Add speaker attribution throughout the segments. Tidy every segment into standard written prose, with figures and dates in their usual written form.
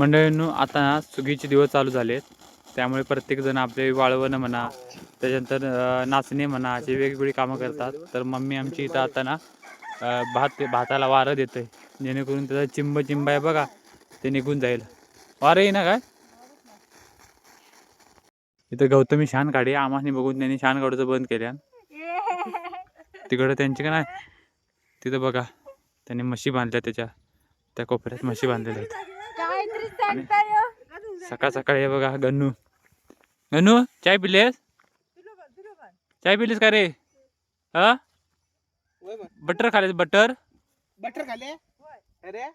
Speaker 1: मंडळींनो आता ना सुगीचे दिवस चालू झालेत, त्यामुळे प्रत्येकजण आपले वाळवणं म्हणा, त्याच्यानंतर नाचणे म्हणा, अशी वेगवेगळी कामं करतात. तर मम्मी आमची इथं आता ना भाताला वारं देतोय, जेणेकरून त्याचा चिंब आहे बघा ते निघून जाईल. वारं येई ना काय इथं गौतमी शान काढी आम्हाने बघून त्यांनी शान काढूचं बंद केल्या. तिकडं त्यांची का नाही तिथं बघा त्यांनी म्हशी बांधल्या, त्या कोपऱ्यात म्हशी बांधलेल्या आहेत. सकाळ सकाळी हे बघा गन्नू चाय पिलेस का रे? हा बटर खाले बटर
Speaker 2: खाले अरे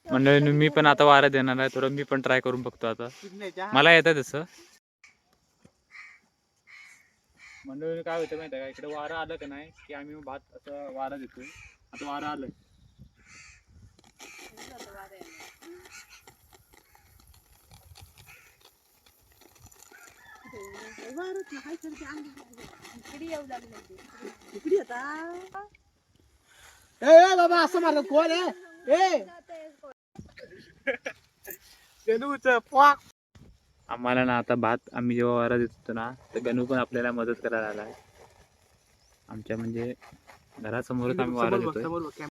Speaker 1: मंडळी मी पण आता वारा देणार आहे, थोडं मी पण ट्राय करून बघतो. आता मला येतं तसं. मंडळी काय होतं माहिती आहे का, इकडे वारं आलं का नाही की आम्ही भात असं वारा देतोय. आता वारं आलं
Speaker 2: बाबा असं मारलं कोण आहे?
Speaker 1: आम्हाला ना आता भात आम्ही जेव्हा वारा देत होतो ना, तर गणू पण आपल्याला मदत करायला आला आहे. आमच्या म्हणजे घरासमोरच आम्ही वारा देतोय.